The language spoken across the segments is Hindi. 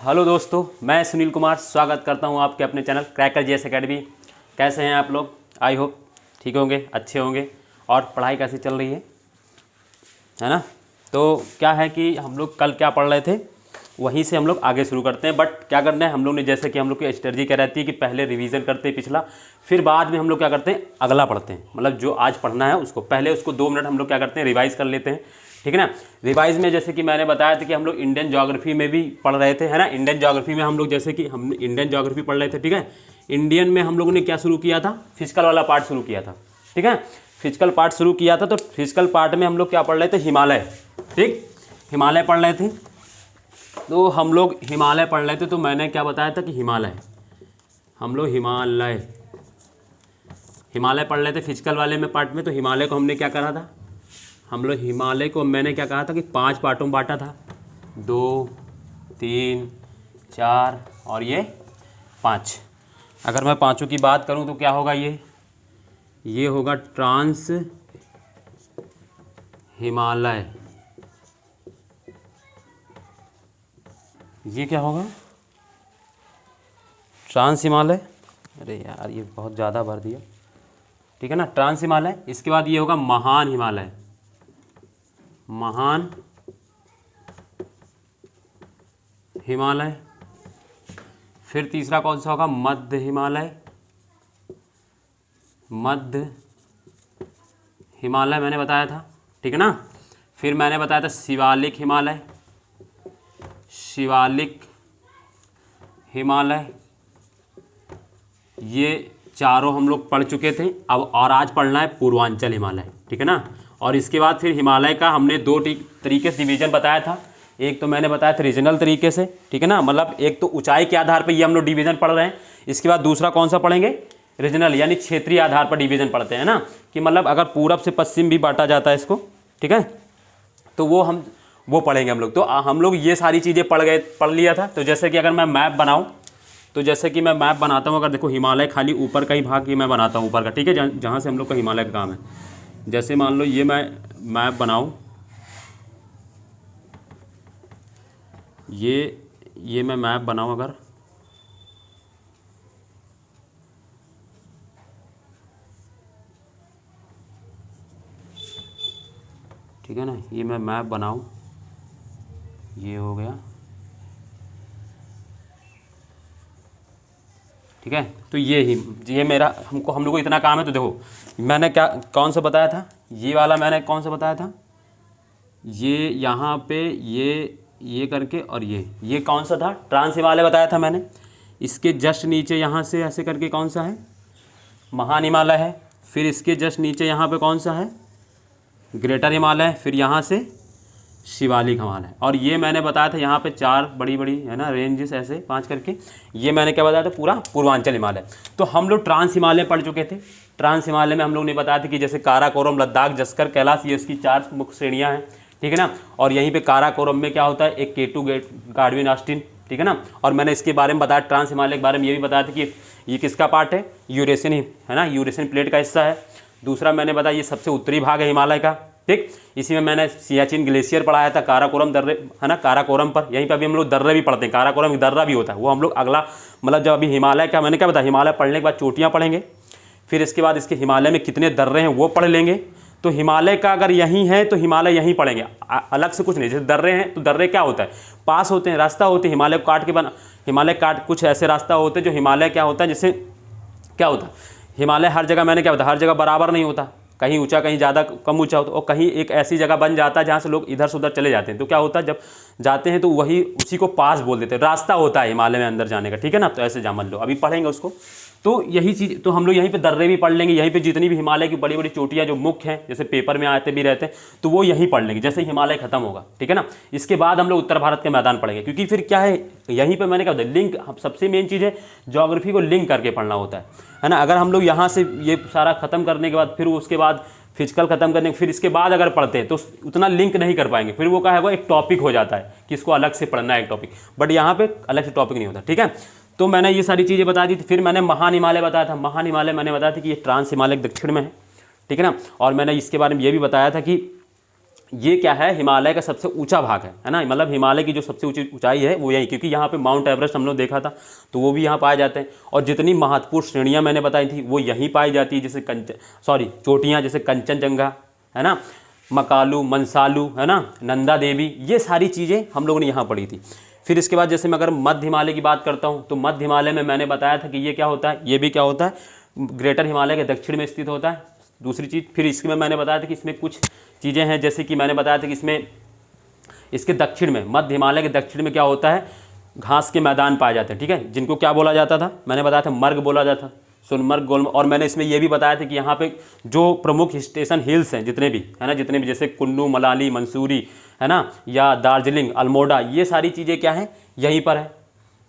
हेलो दोस्तों, मैं सुनील कुमार स्वागत करता हूं आपके अपने चैनल क्रैकर जीएस एकेडमी। कैसे हैं आप लोग? आई होप ठीक होंगे, अच्छे होंगे। और पढ़ाई कैसी चल रही है ना? तो क्या है कि हम लोग कल क्या पढ़ रहे थे वहीं से हम लोग आगे शुरू करते हैं। बट क्या करना है हम लोग ने, जैसे कि हम लोग की स्ट्रेटजी क्या रहती है कि पहले रिवीजन करते हैं पिछला, फिर बाद में हम लोग क्या करते हैं अगला पढ़ते हैं। मतलब जो आज पढ़ना है उसको पहले उसको 2 मिनट हम लोग क्या करते हैं रिवाइज़ कर लेते हैं, ठीक है ना। रिवाइज में जैसे कि मैंने बताया था कि हम लोग इंडियन ज्योग्राफी में भी पढ़ रहे थे, है ना। इंडियन ज्योग्राफी में हम लोग जैसे कि हम इंडियन ज्योग्राफी पढ़ रहे थे, ठीक है। इंडियन में हम लोगों ने क्या शुरू किया था, फिजिकल वाला पार्ट शुरू किया था, ठीक है। फिजिकल पार्ट शुरू किया था, तो फिजिकल पार्ट में हम लोग क्या पढ़ रहे थे, हिमालय, ठीक। हिमालय पढ़ रहे थे, तो हम लोग हिमालय पढ़ रहे थे। तो मैंने क्या बताया था कि हिमालय, हम लोग हिमालय पढ़ रहे थे फिजिकल वाले में पार्ट में। तो हिमालय को हमने क्या करा था, हम लोग हिमालय को मैंने क्या कहा था कि 5 पार्टों में बांटा था, 2, 3, 4 और ये 5। अगर मैं पांचों की बात करूं तो क्या होगा, ये होगा ट्रांस हिमालय। ये क्या होगा, ट्रांस हिमालय। अरे यार ये बहुत ज़्यादा भर दिया, ठीक है ना। ट्रांस हिमालय। इसके बाद ये होगा महान हिमालय, महान हिमालय। फिर तीसरा कौन सा होगा, मध्य हिमालय, मध्य हिमालय मैंने बताया था, ठीक है ना। फिर मैंने बताया था शिवालिक हिमालय, शिवालिक हिमालय। ये चारों हम लोग पढ़ चुके थे। अब और आज पढ़ना है पूर्वांचल हिमालय, ठीक है ना। और इसके बाद फिर हिमालय का हमने 2 तरीके से डिवीज़न बताया था। एक तो मैंने बताया था रीजनल तरीके से, ठीक है ना, मतलब एक तो ऊंचाई के आधार पर ये हम लोग डिवीज़न पढ़ रहे हैं। इसके बाद दूसरा कौन सा पढ़ेंगे, रीजनल, यानी क्षेत्रीय आधार पर डिवीज़न पढ़ते हैं ना, कि मतलब अगर पूरब से पश्चिम भी बांटा जाता है इसको, ठीक है, तो वो पढ़ेंगे हम लोग। तो हम लोग ये सारी चीज़ें पढ़ लिया था। तो जैसे कि अगर मैं मैप बनाऊँ, तो जैसे कि मैं मैप बनाता हूँ, अगर देखो हिमालय खाली ऊपर का ही भाग ये मैं बनाता हूँ ऊपर का, ठीक है, जहाँ से हम लोग का हिमालय का काम है। जैसे मान लो ये मैं मैप बनाऊँ, ये मैं मैप बनाऊँ अगर, ठीक है ना, ये मैं मैप बनाऊँ, ये हो गया, ठीक है। तो ये मेरा हम लोग को इतना काम है। तो देखो मैंने क्या कौन सा बताया था, ये वाला मैंने कौन सा बताया था, ये यहाँ पे ये करके, और ये कौन सा था, ट्रांस हिमालय बताया था मैंने। इसके जस्ट नीचे यहाँ से ऐसे करके कौन सा है, महान हिमालय है। फिर इसके जस्ट नीचे यहाँ पे कौन सा है, ग्रेटर हिमालय। फिर यहाँ से शिवालिक हिमालय। और ये मैंने बताया था यहाँ पे 4 बड़ी है ना रेंजेस, ऐसे 5 करके। ये मैंने क्या बताया था, पूरा पूर्वांचल हिमालय। तो हम लोग ट्रांस हिमालय पढ़ चुके थे। ट्रांस हिमालय में हम लोग ने बताया था कि जैसे काराकोरम, लद्दाख, जस्कर, कैलाश, ये इसकी 4 मुख्य श्रेणियाँ हैं, ठीक है ना। और यहीं पर काराकोरम में क्या होता है, एक K2 गाडविन ऑस्टिन, ठीक है ना। और मैंने इसके बारे में बताया, ट्रांस हिमालय के बारे में ये भी बताया था कि ये किसका पार्ट है, यूरेशियन, है ना, यूरेशियन प्लेट का हिस्सा है। दूसरा मैंने बताया ये सबसे उत्तरी भाग है हिमालय का, ठीक। इसी में मैंने सियाचिन ग्लेशियर पढ़ाया था, काराकोरम दर्रे, है ना, काराकोरम पर। यहीं पर अभी हम लोग दर्रे भी पढ़ते हैं, काराकोरम एक दर्रा भी होता है, वो हम लोग अगला, मतलब जब अभी हिमालय का मैंने क्या बताया, हिमालय पढ़ने के बाद चोटियाँ पढ़ेंगे। फिर इसके बाद इसके हिमालय में कितने दर्रे हैं वो पढ़ लेंगे। तो हिमालय का अगर यहीं है तो हिमालय यहीं पढ़ेंगे, अलग से कुछ नहीं। जैसे दर्रे हैं तो दर्रे क्या होता है, पास होते हैं, रास्ता होते हैं, हिमालय को काट के हिमालय काट कुछ ऐसे रास्ता होते हैं जो हिमालय क्या होता है, जैसे क्या होता है, हिमालय हर जगह मैंने क्या बताया, हर जगह बराबर नहीं होता, कहीं ऊंचा कहीं ज़्यादा कम ऊंचा होता, और कहीं एक ऐसी जगह बन जाता है जहाँ से लोग इधर से उधर चले जाते हैं। तो क्या होता है, जब जाते हैं तो वही उसी को पास बोल देते हैं, रास्ता होता है हिमालय में अंदर जाने का, ठीक है ना। तो ऐसे जान लो, अभी पढ़ेंगे उसको। तो यही चीज़, तो हम लोग यहीं पे दर्रे भी पढ़ लेंगे, यहीं पे जितनी भी हिमालय की बड़ी बड़ी चोटियाँ जो मुख्य हैं, जैसे पेपर में आते भी रहते हैं, तो वो यहीं पढ़ लेंगे जैसे हिमालय खत्म होगा, ठीक है ना। इसके बाद हम लोग उत्तर भारत के मैदान पढ़ेंगे, क्योंकि फिर क्या है, यहीं पे मैंने क्या होता है, लिंक, सबसे मेन चीज़ है ज्योग्राफी को लिंक करके पढ़ना होता है ना। अगर हम लोग यहाँ से ये सारा खत्म करने के बाद, फिर उसके बाद फिजिकल खत्म करने, फिर इसके बाद अगर पढ़ते हैं तो उतना लिंक नहीं कर पाएंगे, फिर वो क्या है, वो एक टॉपिक हो जाता है कि इसको अलग से पढ़ना है एक टॉपिक, बट यहाँ पे अलग से टॉपिक नहीं होता, ठीक है। तो मैंने ये सारी चीज़ें बता दी थी। फिर मैंने महान हिमालय बताया था, महान हिमालय मैंने बताया था कि ये ट्रांस हिमालय दक्षिण में है, ठीक है ना। और मैंने इसके बारे में ये भी बताया था कि ये क्या है, हिमालय का सबसे ऊंचा भाग है ना, मतलब हिमालय की जो सबसे ऊंची ऊंचाई है वो यही, क्योंकि यहाँ पे माउंट एवरेस्ट हम लोग देखा था तो वो भी यहाँ पाए जाते हैं। और जितनी महत्वपूर्ण श्रेणियाँ मैंने बताई थी वो यहीं पाई जाती है, जैसे चोटियाँ जैसे कंचनजंगा है ना, मकालू, मनसालू है ना, नंदा देवी, ये सारी चीज़ें हम लोगों ने यहाँ पढ़ी थी। फिर इसके बाद जैसे मैं अगर मध्य हिमालय की बात करता हूँ तो मध्य हिमालय में मैंने बताया था कि ये क्या होता है, ये भी क्या होता है, ग्रेटर हिमालय के दक्षिण में स्थित होता है। दूसरी चीज़ फिर इसमें मैंने बताया था कि इसमें कुछ चीज़ें हैं, जैसे कि मैंने बताया था कि इसमें इसके दक्षिण में, मध्य हिमालय के दक्षिण में क्या होता है, घास के मैदान पाए जाते हैं, ठीक है, जिनको क्या बोला जाता था, मैंने बताया था मर्ग बोला जाता, सोनमर्ग, गुलमर्ग। और मैंने इसमें यह भी बताया था कि यहाँ पे जो प्रमुख स्टेशन हिल्स हैं जितने भी है ना, जितने भी जैसे कुल्लू, मनाली, मंसूरी है ना, या दार्जिलिंग, अल्मोड़ा, ये सारी चीज़ें क्या हैं, यहीं पर है,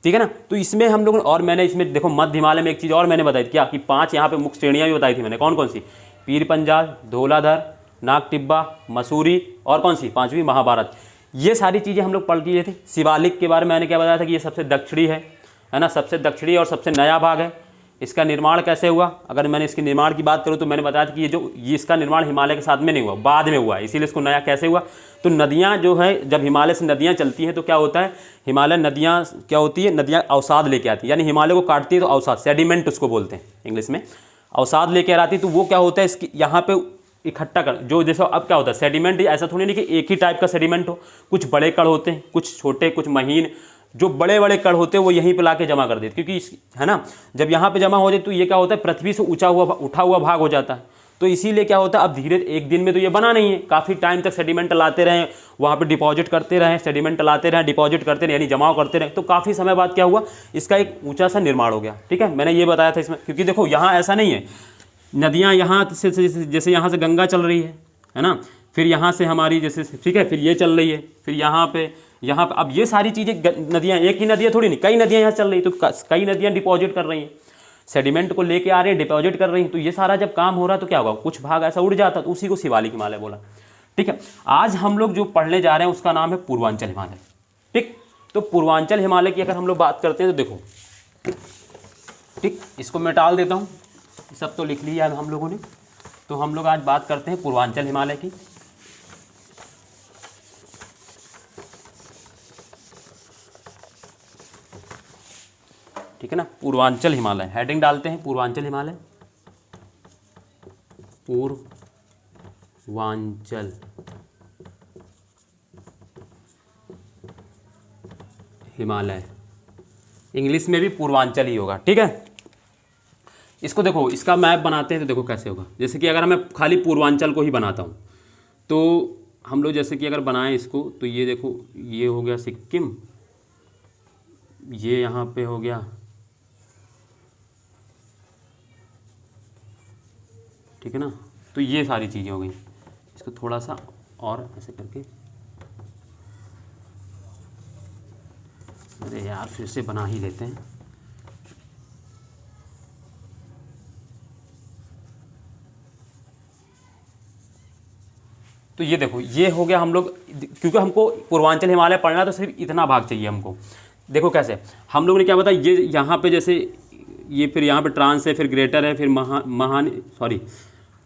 ठीक है ना। तो इसमें हम लोग, और मैंने इसमें देखो मध्य हिमालय में एक चीज़ और मैंने बताई क्या, कि 5 यहाँ पे मुख्य श्रेणियाँ भी बताई थी मैंने, कौन कौन सी, पीर पंजाल, धौलाधर, नाग टिब्बा, मसूरी, और कौन सी 5वीं महाभारत। ये सारी चीज़ें हम लोग पढ़ लिए थे। शिवालिक के बारे में मैंने क्या बताया था कि ये सबसे दक्षिणी है ना, सबसे दक्षिणी और सबसे नया भाग है। इसका निर्माण कैसे हुआ, अगर मैंने इसके निर्माण की बात करूँ तो मैंने बताया था कि ये इसका निर्माण हिमालय के साथ में नहीं हुआ, बाद में हुआ, इसीलिए इसको नया कैसे हुआ। तो नदियाँ जो है, जब हिमालय से नदियाँ चलती हैं तो क्या होता है, हिमालय नदियाँ क्या होती है, नदियाँ अवसाद लेके आती है, यानी हिमालय को काटती है तो अवसाद, सेडिमेंट उसको बोलते हैं इंग्लिश में, अवसाद लेकर आती है। तो वो क्या होता है, इसकी यहाँ पे इकट्ठा कर, जो जैसे अब क्या होता है सेडिमेंट, ऐसा थोड़ी नहीं कि एक ही टाइप का सेडिमेंट हो, कुछ बड़े कण होते हैं, कुछ छोटे, कुछ महीन। जो बड़े बड़े कण होते हैं वो यहीं पे लाके जमा कर देते, क्योंकि है ना, जब यहाँ पे जमा हो जाए तो ये क्या होता है, पृथ्वी से उठा हुआ भाग हो जाता है। तो इसीलिए क्या होता है, अब धीरे एक दिन में तो ये बना नहीं है, काफ़ी टाइम तक सेडिमेंट लाते रहें, वहाँ पे डिपॉजिट करते रहें, सेडिमेंट लाते रहें, डिपॉजिट करते रहें, यानी जमाव करते रहें, तो काफ़ी समय बाद क्या हुआ, इसका एक ऊंचा सा निर्माण हो गया। ठीक है, मैंने ये बताया था इसमें, क्योंकि देखो यहाँ ऐसा नहीं है, नदियाँ यहाँ से जैसे यहाँ से गंगा चल रही है ना, फिर यहाँ से हमारी जैसे, ठीक है, फिर ये चल रही है, फिर यहाँ पे अब ये सारी चीज़ें, नदियाँ एक ही नदियाँ थोड़ी नहीं, कई नदियाँ यहाँ चल रही, तो कई नदियाँ डिपॉजिट कर रही हैं, सेडिमेंट को लेके आ रहे हैं, डिपॉजिट कर रही हैं। तो ये सारा जब काम हो रहा है तो क्या होगा, कुछ भाग ऐसा उड़ जाता, तो उसी को शिवालिक हिमालय बोला। ठीक है, आज हम लोग जो पढ़ने जा रहे हैं उसका नाम है पूर्वांचल हिमालय। ठीक, तो पूर्वांचल हिमालय की अगर हम लोग बात करते हैं तो देखो, ठीक, इसको मैं टाल देता हूँ, सब तो लिख लिया हम लोगों ने। तो हम लोग आज बात करते हैं पूर्वांचल हिमालय की। ठीक है ना, पूर्वांचल हिमालय, हेडिंग डालते हैं पूर्वांचल हिमालय, पूर्वांचल हिमालय, इंग्लिश में भी पूर्वांचल ही होगा। ठीक है, इसको देखो, इसका मैप बनाते हैं तो देखो कैसे होगा। जैसे कि अगर मैं खाली पूर्वांचल को ही बनाता हूँ तो हम लोग जैसे कि अगर बनाएं इसको, तो ये देखो, ये हो गया सिक्किम, ये यहाँ पे हो गया, ठीक है ना, तो ये सारी चीज़ें हो गई। इसको थोड़ा सा और ऐसे करके, अरे यार फिर से बना ही लेते हैं। तो ये देखो, ये हो गया हम लोग, क्योंकि हमको पूर्वांचल हिमालय पढ़ना तो सिर्फ इतना भाग चाहिए हमको। देखो कैसे हम लोगों ने क्या बताया, ये यहाँ पे जैसे ये, फिर यहाँ पे ट्रांस है, फिर ग्रेटर है, फिर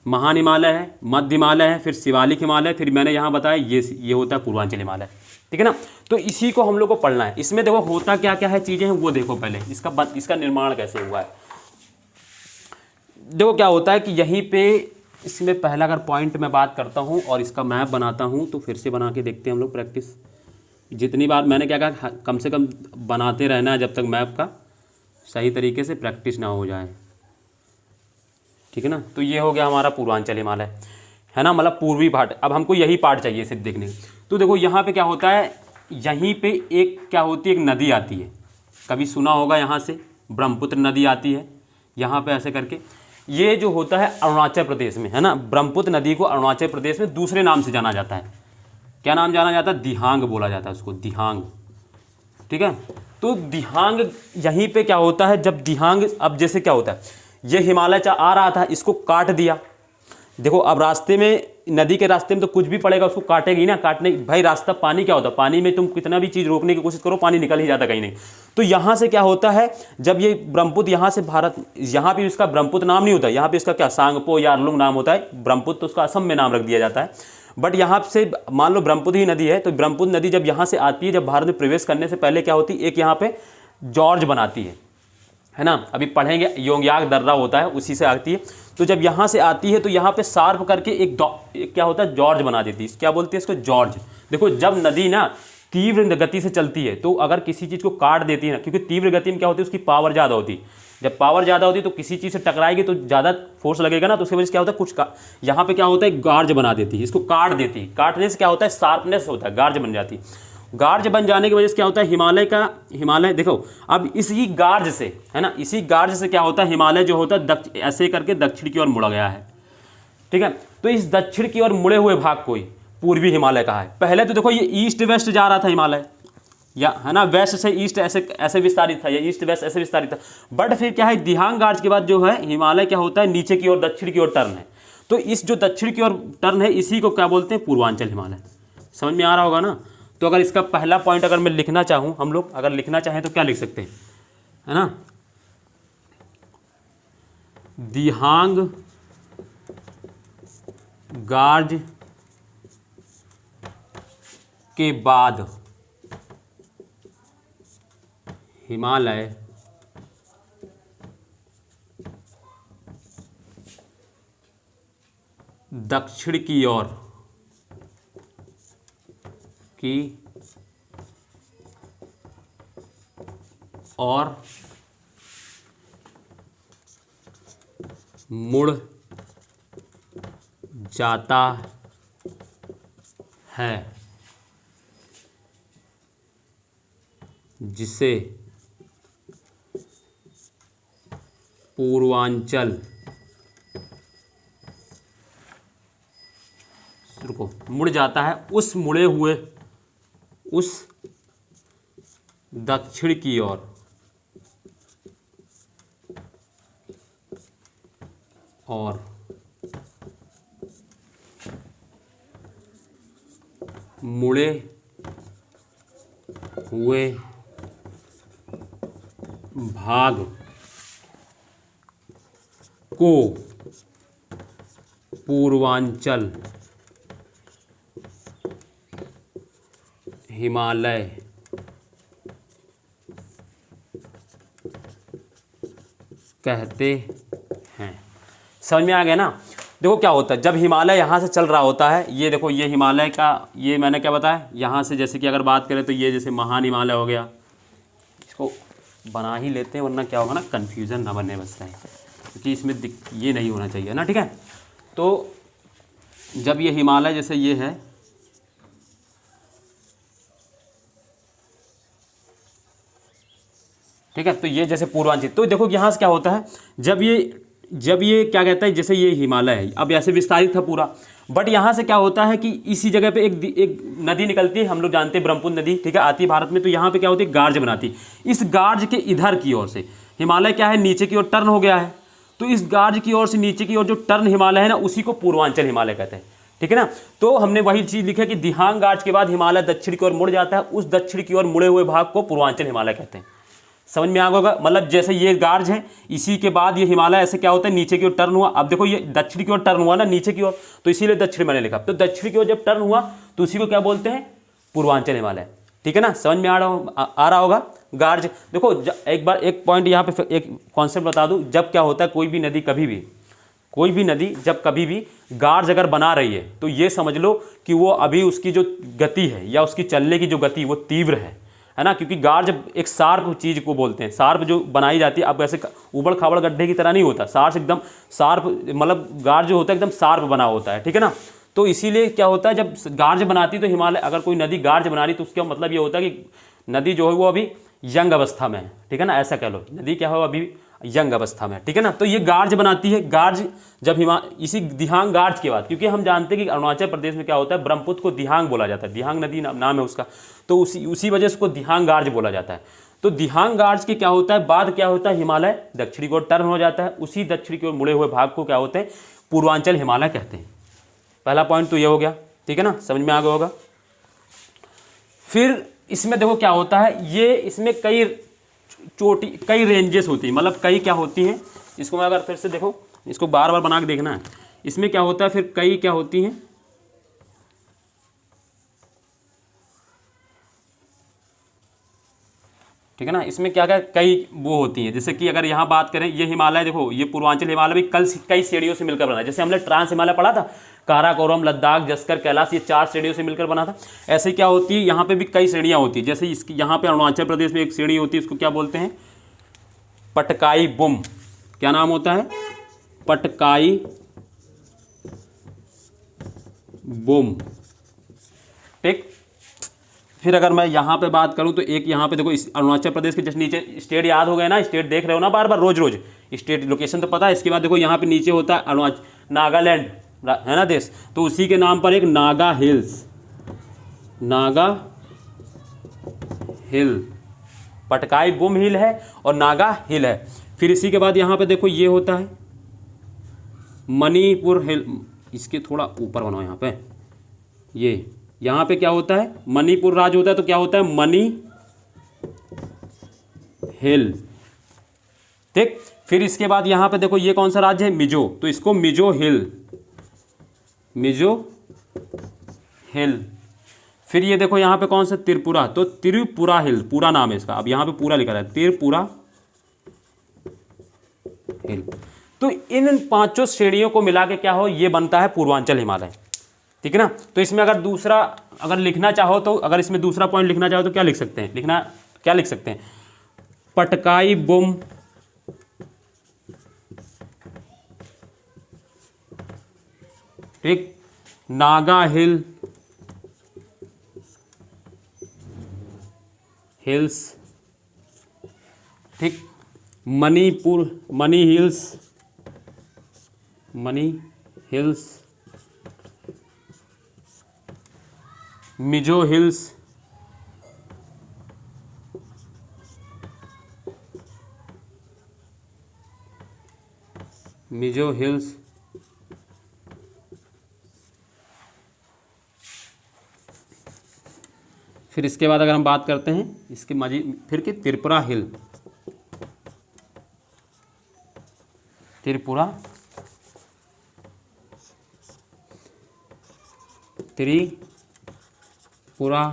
महान हिमालय है, मध्य हिमालय है, फिर शिवालिक हिमालय, फिर मैंने यहाँ बताया ये होता है पूर्वांचल हिमालय। ठीक है ना, तो इसी को हम लोग को पढ़ना है। इसमें देखो होता क्या क्या है, चीज़ें हैं वो देखो पहले, इसका निर्माण कैसे हुआ है। देखो क्या होता है कि यहीं पे, इसमें पहला अगर पॉइंट मैं बात करता हूँ और इसका मैप बनाता हूँ, तो फिर से बना के देखते हैं हम लोग प्रैक्टिस। जितनी बार मैंने क्या कहा, कम से कम बनाते रहना है जब तक मैप का सही तरीके से प्रैक्टिस ना हो जाए। ठीक है ना, तो ये हो गया हमारा पूर्वांचल हिमालय, है ना, मतलब पूर्वी पार्ट। अब हमको यही पार्ट चाहिए सिर्फ देखने। तो देखो यहाँ पे क्या होता है, यहीं पे एक क्या होती है, एक नदी आती है, कभी सुना होगा, यहाँ से ब्रह्मपुत्र नदी आती है, यहाँ पे ऐसे करके। ये जो होता है अरुणाचल प्रदेश में, है ना, ब्रह्मपुत्र नदी को अरुणाचल प्रदेश में दूसरे नाम से जाना जाता है। क्या नाम जाना जाता है, दिहांग बोला जाता है उसको, दिहांग। ठीक है, तो दिहांग यहीं पे क्या होता है, जब दिहांग, अब जैसे क्या होता है, ये हिमालय आ रहा था, इसको काट दिया। देखो अब रास्ते में, नदी के रास्ते में तो कुछ भी पड़ेगा उसको काटेगी ना, काटने भाई, रास्ता पानी क्या होता है, पानी में तुम कितना भी चीज़ रोकने की कोशिश करो, पानी निकल ही जाता कहीं नहीं। तो यहाँ से क्या होता है, जब ये ब्रह्मपुत्र यहाँ से भारत, यहाँ पे इसका ब्रह्मपुत्र नाम नहीं होता, यहाँ पे इसका क्या सांगपो यारलुंग नाम होता है। ब्रह्मपुत्र तो उसका असम में नाम रख दिया जाता है, बट यहाँ से मान लो ब्रह्मपुत्र ही नदी है, तो ब्रह्मपुत्र नदी जब यहाँ से आती है, जब भारत में प्रवेश करने से पहले क्या होती है, एक यहाँ पे जॉर्ज बनाती है ना, अभी पढ़ेंगे, योंगयाग दर्रा होता है उसी से आती है। तो जब यहाँ से आती है तो यहाँ पे शार्प करके एक क्या होता है, जॉर्ज बना देती है। क्या बोलती है इसको, जॉर्ज। देखो जब नदी ना तीव्र गति से चलती है तो अगर किसी चीज़ को काट देती है ना, क्योंकि तीव्र गति में क्या होती है, उसकी पावर ज़्यादा होती है। जब पावर ज़्यादा होती है तो किसी चीज़ से टकराएगी तो ज़्यादा फोर्स लगेगा ना, तो उसकी वजह से क्या होता है, कुछ यहाँ पे क्या होता है, गार्ज बना देती है, इसको काट देती है। काटने से क्या होता है, शार्पनेस होता है, गार्ज बन जाती है। गार्ज बन जाने की वजह से क्या होता है, हिमालय देखो अब इसी गार्ज से है ना, इसी गार्ज से क्या होता है, हिमालय जो होता है ऐसे करके दक्षिण की ओर मुड़ा गया है। ठीक है, तो इस दक्षिण की ओर मुड़े हुए भाग को ही पूर्वी हिमालय कहा है। पहले तो देखो ये ईस्ट वेस्ट जा रहा था हिमालय, या है ना, वेस्ट से ईस्ट ऐसे विस्तारित था, या ईस्ट वेस्ट ऐसे विस्तारित था। बट फिर क्या है, दिहांग गार्ज के बाद जो है हिमालय क्या होता है, नीचे की ओर दक्षिण की ओर टर्न है। तो इस जो दक्षिण की ओर टर्न है इसी को क्या बोलते हैं, पूर्वांचल हिमालय। समझ में आ रहा होगा ना। तो अगर इसका पहला पॉइंट अगर मैं लिखना चाहूँ, हम लोग अगर लिखना चाहें तो क्या लिख सकते हैं, है ना, दिहांग गार्ज के बाद हिमालय दक्षिण की ओर और मुड़ जाता है, जिसे पूर्वांचल, रुको, मुड़ जाता है उस मुड़े हुए, उस दक्षिण की ओर और मुड़े हुए भाग को पूर्वांचल हिमालय कहते हैं। समझ में आ गया ना। देखो क्या होता है, जब हिमालय यहाँ से चल रहा होता है, ये देखो ये हिमालय का, ये मैंने क्या बताया, यहाँ से जैसे कि अगर बात करें तो ये जैसे महान हिमालय हो गया, इसको बना ही लेते हैं वरना क्या होगा ना, कन्फ्यूज़न ना बने बस रहे, क्योंकि इसमें ये नहीं होना चाहिए ना। ठीक है, तो जब ये हिमालय जैसे ये है, ठीक है, तो ये जैसे पूर्वांचल, तो देखो यहाँ से क्या होता है, जब ये क्या कहता है, जैसे ये हिमालय है अब ऐसे विस्तारित था पूरा, बट यहाँ से क्या होता है कि इसी जगह पे एक नदी निकलती है, हम लोग जानते हैं ब्रह्मपुत्र नदी, ठीक है, आती है भारत में। तो यहाँ पे क्या होती है, गार्ज बनाती है। इस गार्ज के इधर की ओर से हिमालय क्या है, नीचे की ओर टर्न हो गया है। तो इस गार्ज की ओर से नीचे की ओर जो टर्न हिमालय है ना, उसी को पूर्वांचल हिमालय कहते हैं। ठीक है ना। तो हमने वही चीज़ लिखा कि दिहांग गार्ज के बाद हिमालय दक्षिण की ओर मुड़ जाता है, उस दक्षिण की ओर मुड़े हुए भाग को पूर्वांचल हिमालय कहते हैं। समझ में आ गया, मतलब जैसे ये गार्ज है, इसी के बाद ये हिमालय ऐसे क्या होता है, नीचे की ओर टर्न हुआ। अब देखो ये दक्षिण की ओर टर्न हुआ ना, नीचे की ओर, तो इसीलिए दक्षिण मैंने लिखा। तो दक्षिण की ओर जब टर्न हुआ तो उसी को क्या बोलते हैं, पूर्वांचल हिमालय। ठीक है ना, समझ में आ रहा होगा। गार्ज देखो, एक बार एक पॉइंट यहाँ पे एक कॉन्सेप्ट बता दूँ, जब क्या होता है कोई भी नदी जब कभी भी गार्ज अगर बना रही है तो ये समझ लो कि वो अभी उसकी जो गति है या उसकी चलने की जो गति वो तीव्र है ना, क्योंकि गार्ज एक शार्प चीज़ को बोलते हैं। शार्प जो बनाई जाती है, अब ऐसे उबड़ खाबड़ गड्ढे की तरह नहीं होता, एकदम शार्प, मतलब गार्ज जो होता है एकदम शार्प बना होता है। ठीक है ना, तो इसीलिए क्या होता है, जब गार्ज बनाती है तो हिमालय, अगर कोई नदी गार्ज बना रही तो उसका मतलब ये होता है कि नदी जो है वो अभी यंग अवस्था में है। ठीक है ना, ऐसा कह लो, नदी क्या हो अभी यंग अवस्था में। ठीक है ना, तो ये गार्ज बनाती है। गार्ज जब इसी दिहांग गार्ज के बाद, क्योंकि हम जानते हैं कि अरुणाचल प्रदेश में क्या होता है, ब्रह्मपुत्र को दिहांग बोला जाता है, दिहांग नदी नाम है उसका, तो उसी वजह से उसको दिहांग गार्ज बोला जाता है। तो दिहांग गार्ज के क्या होता है, बाद क्या होता है, हिमालय दक्षिणी की ओर टर्न हो जाता है, उसी दक्षिण की ओर मुड़े हुए भाग को क्या होते हैं, पूर्वांचल हिमालय कहते हैं। पहला पॉइंट तो ये हो गया। ठीक है ना, समझ में आ गया होगा। फिर इसमें देखो क्या होता है, ये इसमें कई रेंजेस होती हैं, मतलब कई क्या होती हैं, इसको मैं अगर फिर से देखो, इसको बार बार बना के देखना है। इसमें क्या होता है, फिर कई क्या होती हैं, ठीक है ना। इसमें क्या क्या कई वो होती हैं, जैसे कि अगर यहाँ बात करें, ये हिमालय देखो, ये पूर्वांचल हिमालय भी कई श्रेणियों से मिलकर बना है। जैसे हमने ट्रांस हिमालय पढ़ा था, काराकोरम, लद्दाख, जस्कर, कैलाश, ये 4 श्रेणियों से मिलकर बना था। ऐसे क्या होती है, यहाँ पे भी कई श्रेणियाँ होती है। जैसे इसकी यहाँ पे अरुणाचल प्रदेश में एक श्रेणी होती है, उसको क्या बोलते हैं, पटकाई बुम। क्या नाम होता है, पटकाई बुम। ठीक। फिर अगर मैं यहाँ पे बात करूँ तो एक यहाँ पे देखो, इस अरुणाचल प्रदेश के जस्ट नीचे स्टेट याद हो गए ना, स्टेट देख रहे हो ना बार बार, रोज रोज स्टेट लोकेशन तो पता है। इसके बाद देखो यहाँ पे नीचे होता है अरुणाचल, नागालैंड है ना देश, तो उसी के नाम पर एक नागा हिल्स, नागा हिल, पटकाई बुम हिल है और नागा हिल है। फिर इसी के बाद यहाँ पे देखो ये होता है मणिपुर हिल, इसके थोड़ा ऊपर बनाओ यहाँ पे, ये यहाँ पे क्या होता है, मणिपुर राज्य होता है, तो क्या होता है, मणि हिल। ठीक। फिर इसके बाद यहाँ पे देखो ये कौन सा राज्य है, मिजो, तो इसको मिजो हिल, मिजो हिल। फिर ये देखो यहाँ पे कौन सा, त्रिपुरा, तो त्रिपुरा हिल, पूरा नाम है इसका, अब यहाँ पे पूरा लिखा है त्रिपुरा हिल। तो इन 5 श्रेणियों को मिला के क्या हो, ये बनता है पूर्वांचल हिमालय। ठीक है ना। तो इसमें अगर दूसरा अगर लिखना चाहो तो, अगर इसमें दूसरा पॉइंट लिखना चाहो तो क्या लिख सकते हैं, क्या लिख सकते हैं, पटकाई बुम ठीक, नागा हिल, हिल्स, ठीक, Manipur, Mani hills, Mani hills, Mizo hills, Mizo hills, फिर इसके बाद अगर हम बात करते हैं इसके फिर की त्रिपुरा हिल, त्रिपुरा, त्रिपुरा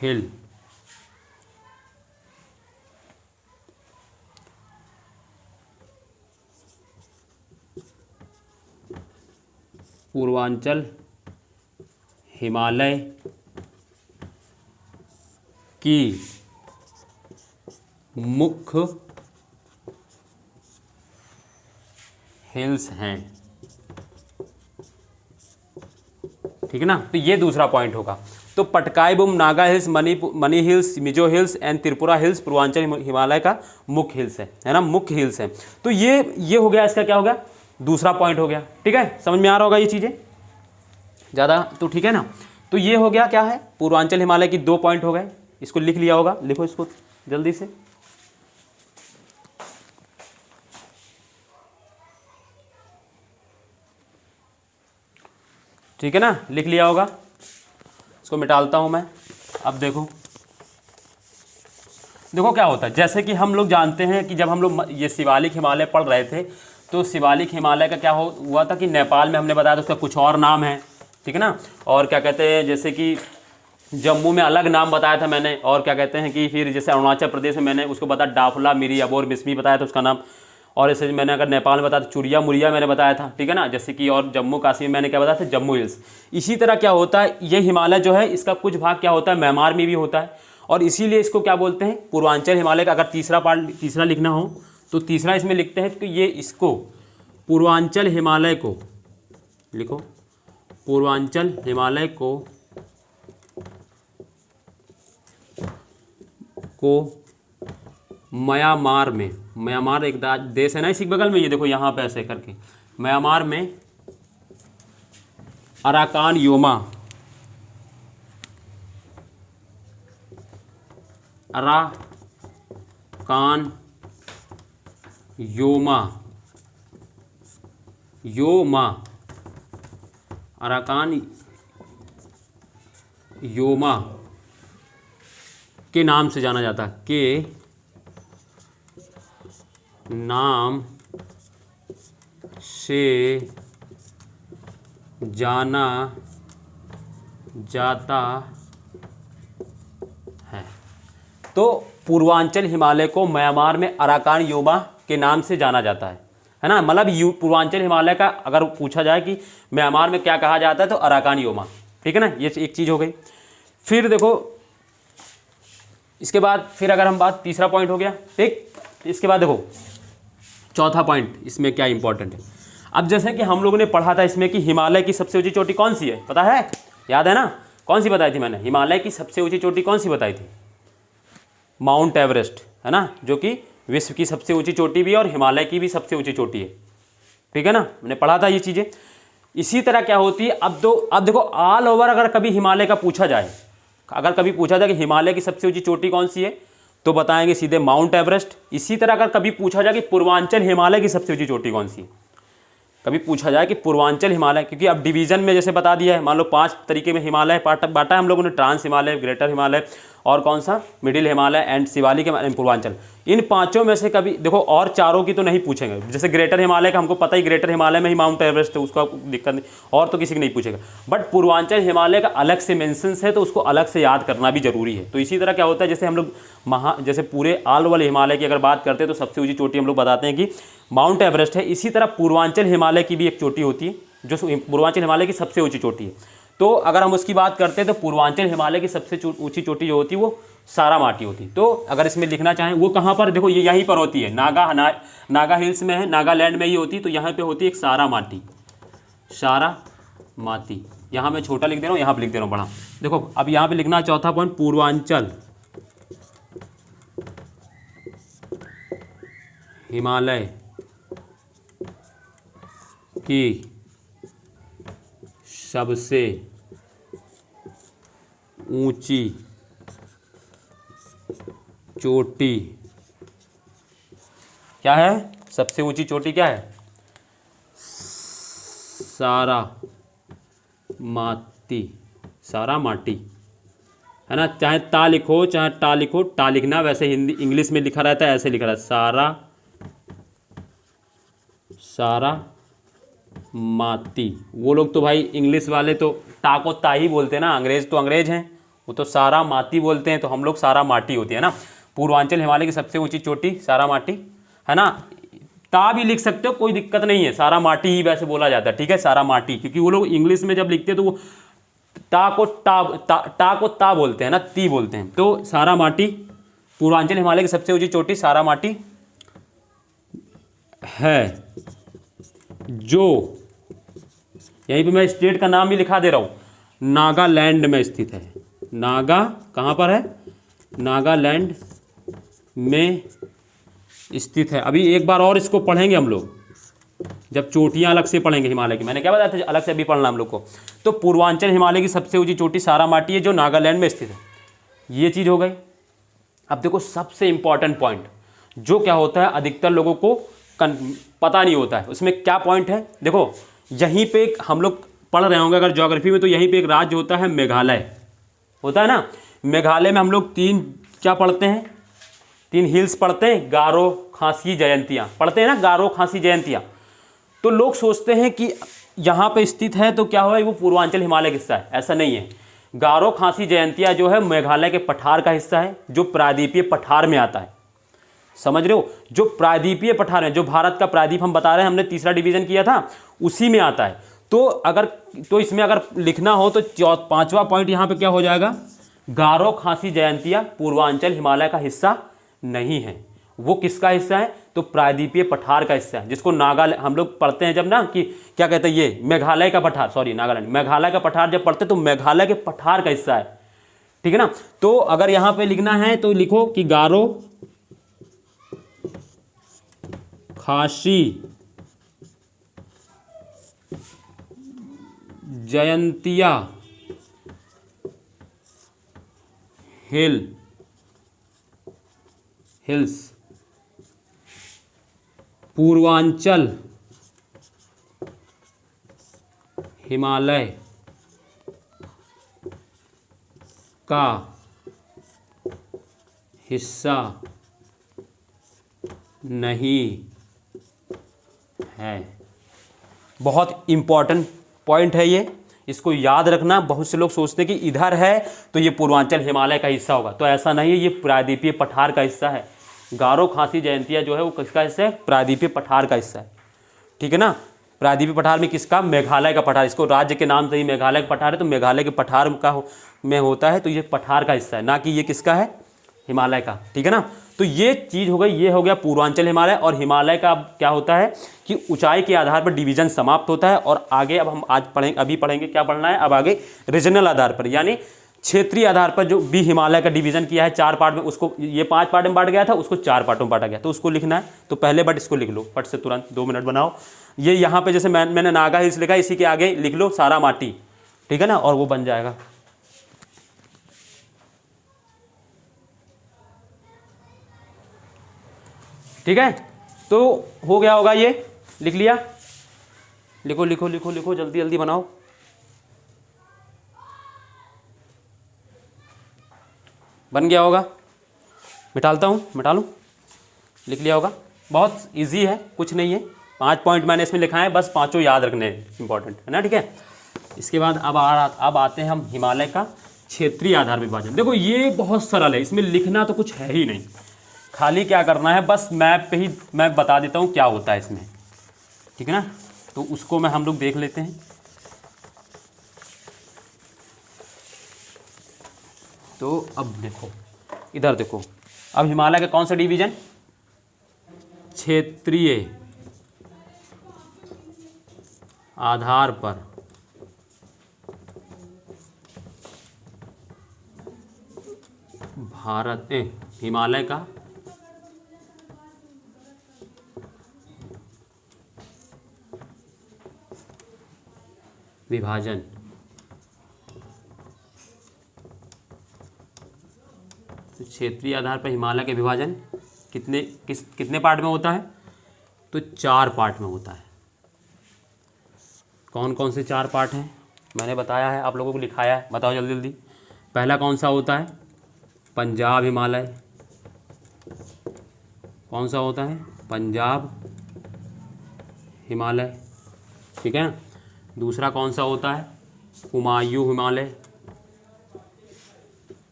हिल। पूर्वांचल हिमालय की मुख्य हिल्स हैं। ठीक है ना। तो ये दूसरा पॉइंट होगा। तो Patkai Bum, Naga hills, Mani hills, Mizo hills and Tripura hills Purvanchal Himalaya का मुख्य हिल्स है ना, मुख्य हिल्स है। तो ये हो गया, इसका क्या हो गया, दूसरा पॉइंट हो गया। ठीक है, समझ में आ रहा होगा ये चीज़ें ज़्यादा, तो ठीक है ना। तो ये हो गया क्या है, पूर्वांचल हिमालय की 2 पॉइंट हो गए, इसको लिख लिया होगा, लिखो इसको जल्दी से। ठीक है ना, लिख लिया होगा, इसको मिटालता हूं मैं। अब देखो क्या होता है, जैसे कि हम लोग जानते हैं कि जब हम लोग ये शिवालिक हिमालय पढ़ रहे थे, तो शिवालिक हिमालय का क्या हुआ था कि नेपाल में हमने बताया था उसका कुछ और नाम है। ठीक है ना। और क्या कहते हैं, जैसे कि जम्मू में अलग नाम बताया था मैंने, और क्या कहते हैं कि फिर जैसे अरुणाचल प्रदेश में मैंने उसको बताया डाफला, मिरी, अबोर, मिसमी बताया था उसका नाम। और ऐसे मैंने अगर नेपाल में बताया तो चुरिया मुरिया मैंने बताया था। ठीक है ना। जैसे कि और जम्मू कश्मीर मैंने क्या बताया था, जम्मू हिल्स। इसी तरह क्या होता है, ये हिमालय जो है इसका कुछ भाग क्या होता है, म्यांमार में भी होता है, और इसीलिए इसको क्या बोलते हैं, पूर्वांचल हिमालय का। अगर तीसरा लिखना हो तो तीसरा इसमें लिखते हैं कि ये इसको पूर्वांचल हिमालय को लिखो, पूर्वांचल हिमालय को म्यांमार में, म्यांमार एक देश है ना इसी बगल में, ये देखो यहाँ पे ऐसे करके, म्यांमार में Arakan Yoma, Arakan Yoma, Arakan Yoma के नाम से जाना जाता है, के नाम से जाना जाता है। तो पूर्वांचल हिमालय को म्यांमार में अराकान योमा के नाम से जाना जाता है ना। मतलब पूर्वांचल हिमालय का अगर पूछा जाए कि म्यांमार में क्या कहा जाता है तो अराकान योमा, ठीक है ना। ये एक चीज़ हो गई। फिर देखो इसके बाद फिर अगर हम बात, तीसरा पॉइंट हो गया, ठीक। इसके बाद देखो चौथा पॉइंट इसमें क्या इंपॉर्टेंट है। अब जैसे कि हम लोगों ने पढ़ा था इसमें कि हिमालय की सबसे ऊंची चोटी कौन सी है, पता है, याद है ना, कौन सी बताई थी मैंने, हिमालय की सबसे ऊंची चोटी कौन सी बताई थी, माउंट एवरेस्ट, है ना, जो कि विश्व की सबसे ऊंची चोटी भी है और हिमालय की भी सबसे ऊंची चोटी है, ठीक है ना, मैंने पढ़ा था ये चीज़ें। इसी तरह क्या होती है, अब देखो ऑल ओवर अगर कभी हिमालय का पूछा जाए, अगर कभी पूछा जाए कि हिमालय की सबसे ऊंची चोटी कौन सी है तो बताएंगे सीधे माउंट एवरेस्ट। इसी तरह अगर कभी पूछा जाए कि पूर्वांचल हिमालय की सबसे ऊंची चोटी कौन सी है, कभी पूछा जाए कि पूर्वांचल हिमालय, क्योंकि अब डिवीजन में जैसे बता दिया है, मान लो 5 तरीके में हिमालय बांटा है हम लोगों ने, ट्रांस हिमालय, ग्रेटर हिमालय और कौन सा मिडिल हिमालय एंड शिवालिक पूर्वांचल। इन 5 में से कभी देखो, और 4 की तो नहीं पूछेंगे, जैसे ग्रेटर हिमालय का हमको पता ही, ग्रेटर हिमालय में ही माउंट एवरेस्ट है, उसका दिक्कत नहीं, और तो किसी को नहीं पूछेगा। बट पूर्वांचल हिमालय का अलग से मेंशंस है तो उसको अलग से याद करना भी जरूरी है। तो इसी तरह क्या होता है, जैसे हम लोग जैसे पूरे ऑल ओवर हिमालय की अगर बात करते हैं तो सबसे ऊंची चोटी हम लोग बताते हैं कि माउंट एवरेस्ट है। इसी तरह पूर्वांचल हिमालय की भी एक चोटी होती है जो पूर्वांचल हिमालय की सबसे ऊंची चोटी है। तो अगर हम उसकी बात करते हैं तो पूर्वांचल हिमालय की सबसे ऊंची चोटी जो होती है वो सारामाटी होती है। तो अगर इसमें लिखना चाहें वो कहाँ पर, देखो ये यहीं पर होती है, नागा हिल्स में है, नागालैंड में ही होती है। तो यहाँ पे होती है एक सारामाटी, सारामाटी। यहाँ मैं छोटा लिख दे रहा हूँ, यहाँ पे लिख दे रहा हूँ बड़ा। देखो अब यहाँ पे लिखना है चौथा पॉइंट, पूर्वांचल हिमालय की सबसे ऊंची चोटी क्या है, सबसे ऊंची चोटी क्या है, सारामाटी, सारामाटी, है ना। चाहे ता लिखो चाहे टा लिखो, टा लिखना, वैसे हिंदी इंग्लिश में लिखा रहता है, ऐसे लिखा रहता है सारामाटी। वो लोग तो भाई इंग्लिश वाले तो टा को ता ही बोलते हैं ना, अंग्रेज तो अंग्रेज हैं, वो तो सारामाटी बोलते हैं, तो हम लोग सारामाटी होती है ना। पूर्वांचल हिमालय की सबसे ऊंची चोटी सारामाटी, है ना। ता भी लिख सकते हो, कोई दिक्कत नहीं है, सारामाटी ही वैसे बोला जाता है, ठीक है, सारामाटी, क्योंकि वो लोग इंग्लिश में जब लिखते हैं तो वो टा को ता बोलते हैं ना, ती बोलते हैं। तो सारामाटी, पूर्वांचल हिमालय की सबसे ऊंची चोटी सारामाटी है, जो यहीं पे मैं स्टेट का नाम भी लिखा दे रहा हूँ, नागालैंड में स्थित है। कहाँ पर है, नागालैंड में स्थित है। अभी एक बार और इसको पढ़ेंगे हम लोग, जब चोटियां अलग से पढ़ेंगे हिमालय की, मैंने क्या बताया था, अलग से अभी पढ़ना हम लोग को। तो पूर्वांचल हिमालय की सबसे ऊंची चोटी सारामाटी है जो नागालैंड में स्थित है, ये चीज़ हो गई। अब देखो सबसे इंपॉर्टेंट पॉइंट जो क्या होता है, अधिकतर लोगों को पता नहीं होता है, उसमें क्या पॉइंट है। देखो यहीं पे हम लोग पढ़ रहे होंगे अगर ज्योग्राफी में, तो यहीं पे एक राज्य होता है मेघालय, होता है ना। मेघालय में हम लोग 3 क्या पढ़ते हैं, 3 हिल्स पढ़ते हैं, गारो, खासी, जयंतिया पढ़ते हैं ना, गारो, खासी, जयंतिया। तो लोग सोचते हैं कि यहाँ पे स्थित है तो क्या हुआ, वो पूर्वांचल हिमालय का हिस्सा है, ऐसा नहीं है। गारो, खासी, जयंतिया जो है मेघालय के पठार का हिस्सा है, जो प्रायद्वीपीय पठार में आता है, समझ रहे हो, जो प्रायद्वीपीय पठार है, जो भारत का प्रायद्वीप हम बता रहे हैं, हमने तीसरा डिवीजन किया था, उसी में आता है। तो इसमें अगर लिखना हो तो 5वां पॉइंट यहाँ पे क्या हो जाएगा, गारो, खासी, जयंतिया पूर्वांचल हिमालय का हिस्सा नहीं है। वो किसका हिस्सा है, तो प्रायद्वीपीय पठार का हिस्सा है, जिसको नागालैंड हम लोग पढ़ते हैं जब ना, कि क्या कहते हैं, ये मेघालय का पठार, सॉरी नागालैंड, मेघालय का पठार जब पढ़ते तो मेघालय के पठार का हिस्सा है, ठीक है ना। तो अगर यहाँ पे लिखना है तो लिखो कि गारो, खासी, जयंतिया हिल्स पूर्वांचल हिमालय का हिस्सा नहीं है। बहुत इंपॉर्टेंट पॉइंट है ये, इसको याद रखना। बहुत से लोग सोचते हैं कि इधर है तो ये पूर्वांचल हिमालय का हिस्सा होगा, तो ऐसा नहीं है, ये प्रायद्वीपीय पठार का हिस्सा है। गारो, खासी, जयंतिया जो है वो किसका हिस्सा है? प्रायद्वीपीय पठार का हिस्सा है, ठीक है ना। प्रायद्वीपीय पठार में किसका? मेघालय का पठार। इसको राज्य के नाम से ही मेघालय का पठार है, तो मेघालय के पठार का में होता है, तो ये पठार का हिस्सा है, ना कि ये किसका है? हिमालय का, ठीक है ना। तो ये चीज़ हो गई, ये हो गया पूर्वांचल हिमालय। और हिमालय का अब क्या होता है कि ऊंचाई के आधार पर डिवीजन समाप्त होता है। और आगे अब हम आज पढ़ेंगे, अभी पढ़ेंगे, क्या पढ़ना है अब आगे? रीजनल आधार पर, यानी क्षेत्रीय आधार पर जो भी हिमालय का डिवीजन किया है 4 पार्ट में, उसको ये 5 पार्ट में बांट गया था, उसको 4 पार्टों में बांटा गया, तो उसको लिखना है। तो पहले बट इसको लिख लो फट से, तुरंत 2 मिनट बनाओ। ये यहाँ पे जैसे मैंने नागा हिल्स लिखा है, इसी के आगे लिख लो सारा माटी, ठीक है ना, और वो बन जाएगा। ठीक है, तो हो गया होगा, ये लिख लिया? लिखो लिखो लिखो लिखो, जल्दी जल्दी बनाओ। बन गया होगा? मिटालता हूँ, मिटा लूँ? लिख लिया होगा? बहुत इजी है, कुछ नहीं है। 5 पॉइंट मैंने इसमें लिखा है, बस 5 याद रखने इंपॉर्टेंट है ना, ठीक है। इसके बाद अब आते हैं हम हिमालय का क्षेत्रीय आधार विभाजन। देखो ये बहुत सरल है, इसमें लिखना तो कुछ है ही नहीं, खाली क्या करना है, बस मैप पे ही मैं बता देता हूँ क्या होता है इसमें, ठीक है ना। तो उसको हम लोग देख लेते हैं। तो अब देखो, इधर देखो, अब हिमालय का कौन सा डिवीजन? क्षेत्रीय आधार पर हिमालय का विभाजन। तो क्षेत्रीय आधार पर हिमालय के विभाजन कितने पार्ट में होता है? तो 4 पार्ट में होता है। कौन कौन से 4 पार्ट हैं? मैंने बताया है, आप लोगों को लिखाया है, बताओ जल्दी जल्दी। पहला कौन सा होता है? पंजाब हिमालय। कौन सा होता है? पंजाब हिमालय, ठीक है। दूसरा कौन सा होता है? कुमायूं हिमालय।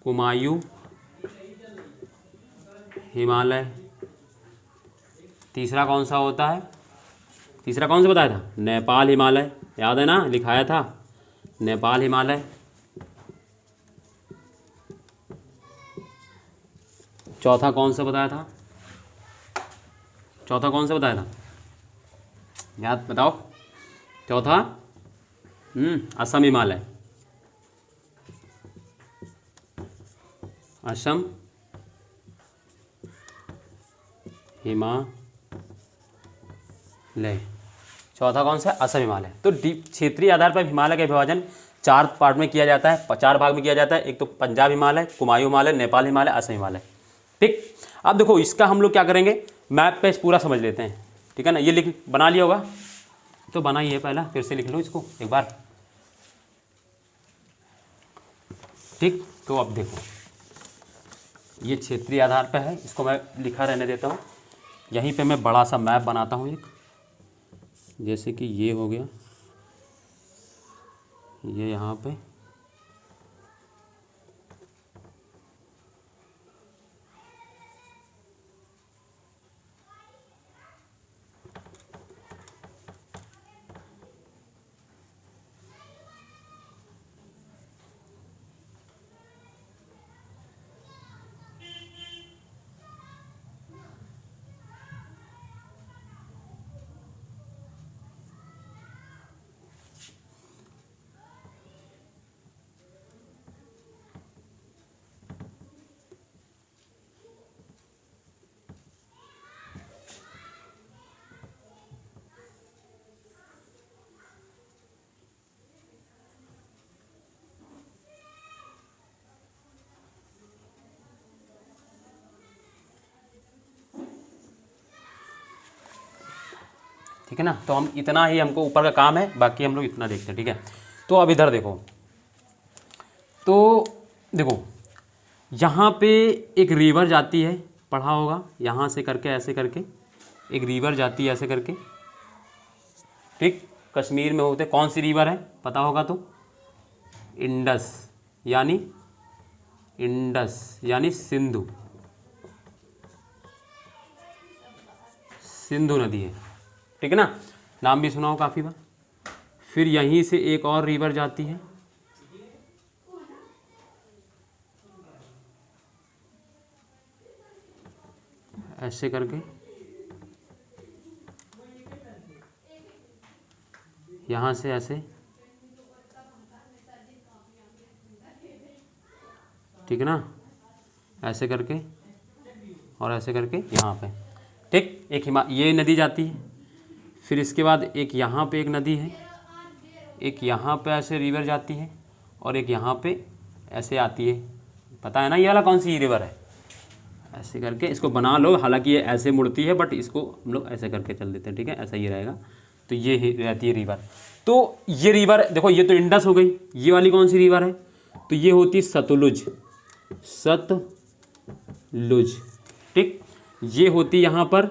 कुमायूं हिमालय। तीसरा कौन सा होता है? तीसरा कौन सा बताया था? नेपाल हिमालय, याद है ना, लिखाया था, नेपाल हिमालय। चौथा कौन सा बताया था? चौथा कौन सा बताया था? याद बताओ। चौथा असम हिमालय। असम हिमालय। चौथा कौन सा? असम हिमालय। तो क्षेत्रीय आधार पर हिमालय का विभाजन 4 पार्ट में किया जाता है, 4 भाग में किया जाता है। एक तो पंजाब हिमालय, कुमायूं हिमालय, नेपाल हिमालय, असम हिमालय, ठीक। अब देखो इसका हम लोग क्या करेंगे, मैप पे पूरा समझ लेते हैं, ठीक है ना। ये लिख बना लिया होगा, तो बनाइए, पहला फिर से लिख लो इसको एक बार, ठीक। तो अब देखो ये क्षेत्रीय आधार पे है, इसको मैं लिखा रहने देता हूँ। यहीं पे मैं बड़ा सा मैप बनाता हूँ एक, जैसे कि ये हो गया, ये यहाँ पे, ठीक है ना। तो हम इतना ही, हमको ऊपर का काम है, बाकी हम लोग इतना देखते हैं, ठीक है। तो अब इधर देखो, तो देखो यहाँ पे एक रिवर जाती है, पढ़ा होगा, यहाँ से करके ऐसे करके एक रिवर जाती है ऐसे करके, ठीक। कश्मीर में होते, कौन सी रिवर है पता होगा तो? इंडस यानी सिंधु नदी है, ठीक है ना, नाम भी सुना हो काफ़ी बार। फिर यहीं से एक और रिवर जाती है, ऐसे करके यहाँ से ऐसे, ठीक है ना, ऐसे करके और ऐसे करके यहाँ पे, ठीक। एक ये नदी जाती है, फिर इसके बाद एक यहाँ पे एक नदी है, एक यहाँ पे ऐसे रिवर जाती है, और एक यहाँ पे ऐसे आती है। पता है ना ये वाला कौन सी रिवर है? ऐसे करके इसको बना लो, हालांकि ये ऐसे मुड़ती है बट इसको हम लोग ऐसे करके चल देते हैं, ठीक है, ऐसा ही रहेगा। तो ये रहती है रिवर। तो ये रिवर देखो, ये तो इंडस हो गई, ये वाली कौन सी रिवर है? तो ये होती है सतलुज, ठीक। ये होती यहाँ पर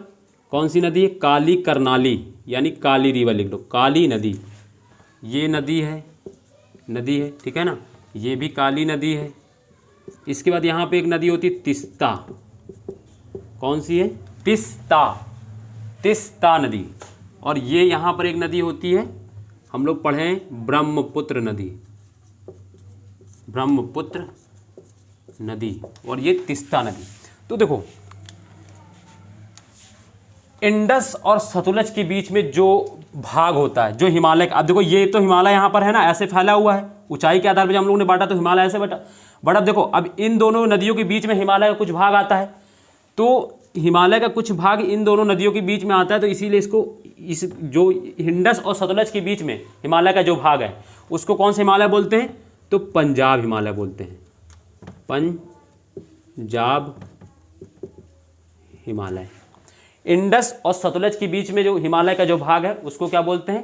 कौन सी नदी है? काली करनाली, यानी काली रिवर लिख लो, काली नदी। ये नदी है, ठीक है ना, ये भी काली नदी है। इसके बाद यहाँ पे एक नदी होती है तिस्ता, कौन सी है? तिस्ता नदी। और ये यहाँ पर एक नदी होती है, हम लोग पढ़े हैं, ब्रह्मपुत्र नदी, और ये तिस्ता नदी। तो देखो इंडस और सतलज के बीच में जो भाग होता है, जो हिमालय का, अब देखो ये तो हिमालय यहाँ पर है ना, ऐसे फैला हुआ है, ऊंचाई के आधार पर हम लोगों ने बांटा तो हिमालय ऐसे बटा। बट अब देखो, अब इन दोनों नदियों के बीच में हिमालय का कुछ भाग आता है, तो हिमालय का कुछ भाग इन दोनों नदियों के बीच में आता है, तो इसीलिए इसको, इस जो इंडस और सतलज के बीच में हिमालय का जो भाग है उसको कौन सा हिमालय बोलते हैं? तो पंजाब हिमालय बोलते हैं, पंजाब हिमालय। इंडस और सतलज के बीच में जो हिमालय का जो भाग है उसको क्या बोलते हैं?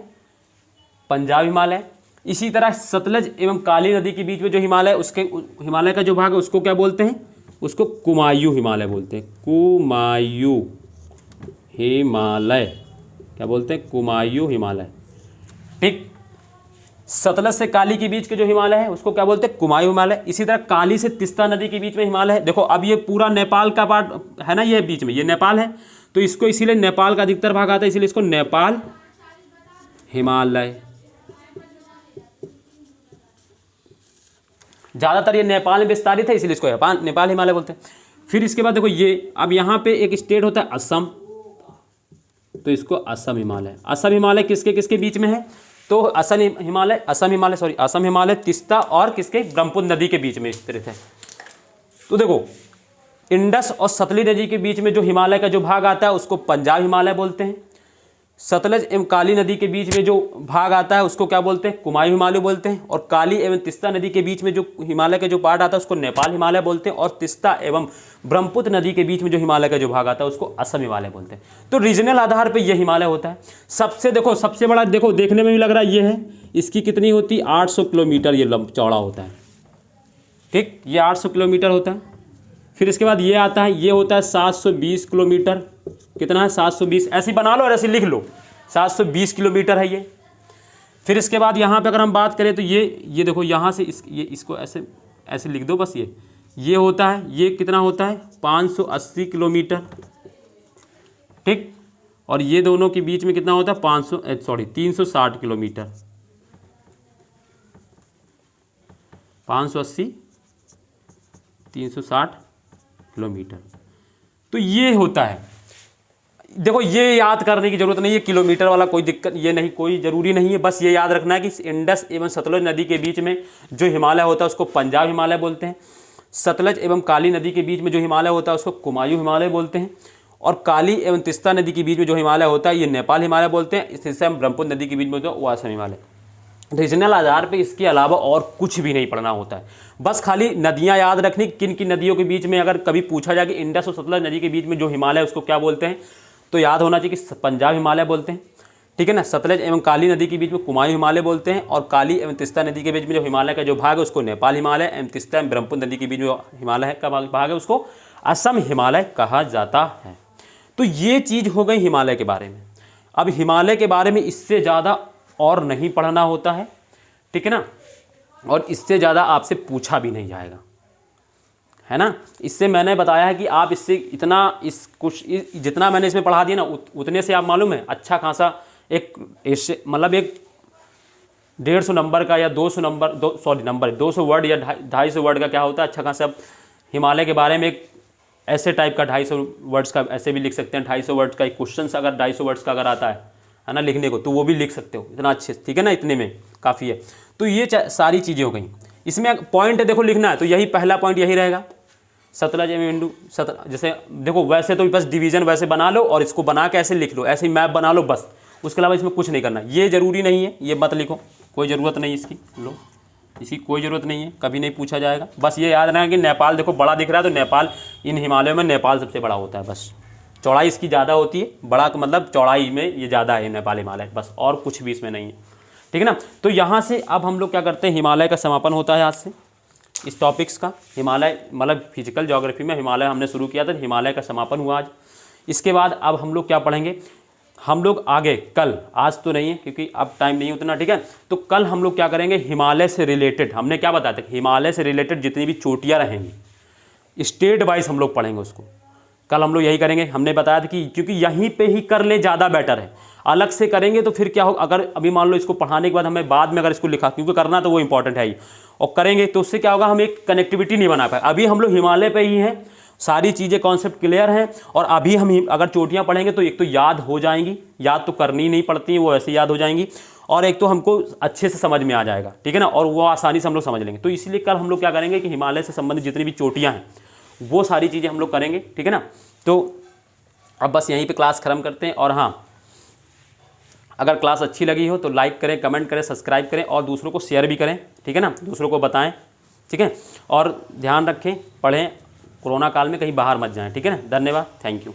पंजाब हिमालय। इसी तरह सतलज एवं काली नदी के बीच में जो हिमालय, उसके हिमालय का जो भाग है उसको क्या बोलते हैं? उसको कुमायूं हिमालय बोलते हैं, कुमायूं हिमालय, क्या बोलते हैं? कुमायूं हिमालय, ठीक। सतलज से काली के बीच के जो हिमालय है उसको क्या बोलते हैं? कुमायूं हिमालय। इसी तरह काली से तिस्ता नदी के बीच में हिमालय है। देखो अब ये पूरा नेपाल का पार्ट है ना, ये बीच में ये नेपाल है, तो इसको इसीलिए नेपाल का अधिकतर भाग आता है, इसीलिए इसको नेपाल हिमालय, ज़्यादातर ये नेपाल में विस्तारित है, इसलिए इसको नेपाल हिमालय बोलते हैं। फिर इसके बाद देखो ये, अब यहाँ पे एक स्टेट होता है असम, तो इसको असम हिमालय। असम हिमालय किसके किसके बीच में है? तो असम हिमालय तिस्ता और किसके? ब्रह्मपुत्र नदी के बीच में स्थित है। तो देखो इंडस और सतलज नदी के बीच में जो हिमालय का जो भाग आता है उसको पंजाब हिमालय बोलते हैं। सतलज एवं काली नदी के बीच में जो भाग आता है उसको क्या बोलते हैं? कुमायूं हिमालय बोलते हैं। और काली एवं तिस्ता नदी के बीच में जो हिमालय का जो पार्ट आता है उसको नेपाल हिमालय बोलते हैं। और तिस्ता एवं ब्रह्मपुत्र नदी के बीच में जो हिमालय का जो भाग आता है उसको असम हिमालय बोलते हैं। तो रीजनल आधार पर यह हिमालय होता है। सबसे बड़ा देखो, देखने में भी लग रहा है ये है, इसकी कितनी होती? 800 किलोमीटर ये चौड़ा होता है, ठीक, ये 800 किलोमीटर होता है। फिर इसके बाद ये आता है, ये होता है 720 किलोमीटर। कितना है? 720, ऐसे बना लो और ऐसे लिख लो, 720 किलोमीटर है ये। फिर इसके बाद यहाँ पे अगर हम बात करें तो ये देखो, यहाँ से इसको ऐसे लिख दो बस। ये होता है, ये कितना होता है? 580 किलोमीटर, ठीक। और ये दोनों के बीच में कितना होता है? 360 किलोमीटर, 580 360 किलोमीटर। तो ये होता है। देखो ये याद करने की जरूरत नहीं है, किलोमीटर वाला कोई दिक्कत ये नहीं, कोई ज़रूरी नहीं है। बस ये याद रखना है कि इंडस एवं सतलज नदी के बीच में जो हिमालय होता है उसको पंजाब हिमालय बोलते हैं। सतलज एवं काली नदी के बीच में जो हिमालय होता है उसको कुमायूं हिमालय बोलते हैं। और काली एवं तिस्ता नदी के बीच में जो हिमालय होता है ये नेपाल हिमालय बोलते हैं। इससे हम ब्रह्मपुत्र नदी के बीच में होता है वो असम हिमालय। रीजनल आधार पे इसके अलावा और कुछ भी नहीं पढ़ना होता है। बस खाली नदियाँ याद रखनी, किन किन नदियों के बीच में अगर कभी पूछा जाए कि इंडस और सतलज नदी के बीच में जो हिमालय है उसको क्या बोलते हैं, तो याद होना चाहिए कि पंजाब हिमालय बोलते हैं, ठीक है ना। सतलज एवं काली नदी के बीच में कुमायूं हिमालय बोलते हैं। और काली एवं तिस्ता नदी के बीच में जो हिमालय का जो भाग है उसको नेपाल हिमालय, एवं तिस्ता एवं ब्रह्मपुत्र नदी के बीच में जो हिमालय का भाग है उसको असम हिमालय कहा जाता है। तो ये चीज़ हो गई हिमालय के बारे में। अब हिमालय के बारे में इससे ज़्यादा और नहीं पढ़ना होता है, ठीक है ना। और इससे ज़्यादा आपसे पूछा भी नहीं जाएगा, है ना। इससे मैंने बताया है कि आप इससे इतना जितना मैंने इसमें पढ़ा दिया ना उतने से आप मालूम है अच्छा खासा एक इससे मतलब एक 150 नंबर का या 200 नंबर 200 वर्ड या 250 वर्ड का क्या होता है अच्छा खासा हिमालय के बारे में एक ऐसे टाइप का 250 वर्ड्स का ऐसे भी लिख सकते हैं। 250 वर्ड्स का एक क्वेश्चन अगर 250 वर्ड्स का अगर आता है ना लिखने को, तो वो भी लिख सकते हो इतना अच्छे से, ठीक है ना, इतने में काफ़ी है। तो ये सारी चीज़ें हो गई। इसमें पॉइंट देखो लिखना है तो यही पहला पॉइंट यही रहेगा, सतलज इंडू जैसे देखो वैसे तो बस डिवीज़न वैसे बना लो और इसको बना के ऐसे लिख लो, ऐसे ही मैप बना लो बस, उसके अलावा इसमें कुछ नहीं करना। ये ज़रूरी नहीं है, ये मत लिखो, कोई ज़रूरत नहीं इसकी, लो इसकी कोई ज़रूरत नहीं है, कभी नहीं पूछा जाएगा। बस ये याद रखना कि नेपाल देखो बड़ा दिख रहा है, तो नेपाल इन हिमालयों में नेपाल सबसे बड़ा होता है, बस चौड़ाई इसकी ज़्यादा होती है, बड़ा मतलब चौड़ाई में ये ज़्यादा है नेपाल हिमालय, बस और कुछ भी इसमें नहीं है, ठीक है ना। तो यहाँ से अब हम लोग क्या करते हैं, हिमालय का समापन होता है आज से इस टॉपिक्स का। हिमालय मतलब फिजिकल ज्योग्राफी में हिमालय हमने शुरू किया था, हिमालय का समापन हुआ आज। इसके बाद अब हम लोग क्या पढ़ेंगे, हम लोग आगे कल, आज तो नहीं है क्योंकि अब टाइम नहीं उतना, ठीक है। तो कल हम लोग क्या करेंगे, हिमालय से रिलेटेड हमने क्या बताया था, हिमालय से रिलेटेड जितनी भी चोटियाँ रहेंगी स्टेट वाइज हम लोग पढ़ेंगे उसको। कल हम लोग यही करेंगे, हमने बताया था कि क्योंकि यहीं पे ही कर ले ज़्यादा बेटर है, अलग से करेंगे तो फिर क्या हो, अगर अभी मान लो इसको पढ़ाने के बाद हमें बाद में अगर इसको लिखा, क्योंकि करना तो वो इंपॉर्टेंट है ही, और करेंगे तो उससे क्या होगा, हम एक कनेक्टिविटी नहीं बना पाए। अभी हम लोग हिमालय पे ही हैं, सारी चीज़ें कॉन्सेप्ट क्लियर हैं, और अभी हम अगर चोटियाँ पढ़ेंगे तो एक तो याद हो जाएंगी, याद तो करनी नहीं पड़ती हैं, वो ऐसे याद हो जाएंगी, और एक तो हमको अच्छे से समझ में आ जाएगा, ठीक है ना, और वो आसानी से हम लोग समझ लेंगे। तो इसलिए कल हम लोग क्या करेंगे कि हिमालय से संबंधित जितनी भी चोटियाँ हैं वो सारी चीज़ें हम लोग करेंगे, ठीक है ना। तो अब बस यहीं पे क्लास ख़त्म करते हैं। और हाँ, अगर क्लास अच्छी लगी हो तो लाइक करें, कमेंट करें, सब्सक्राइब करें और दूसरों को शेयर भी करें, ठीक है ना, दूसरों को बताएं, ठीक है। और ध्यान रखें, पढ़ें, कोरोना काल में कहीं बाहर मत जाएं, ठीक है ना। धन्यवाद, थैंक यू।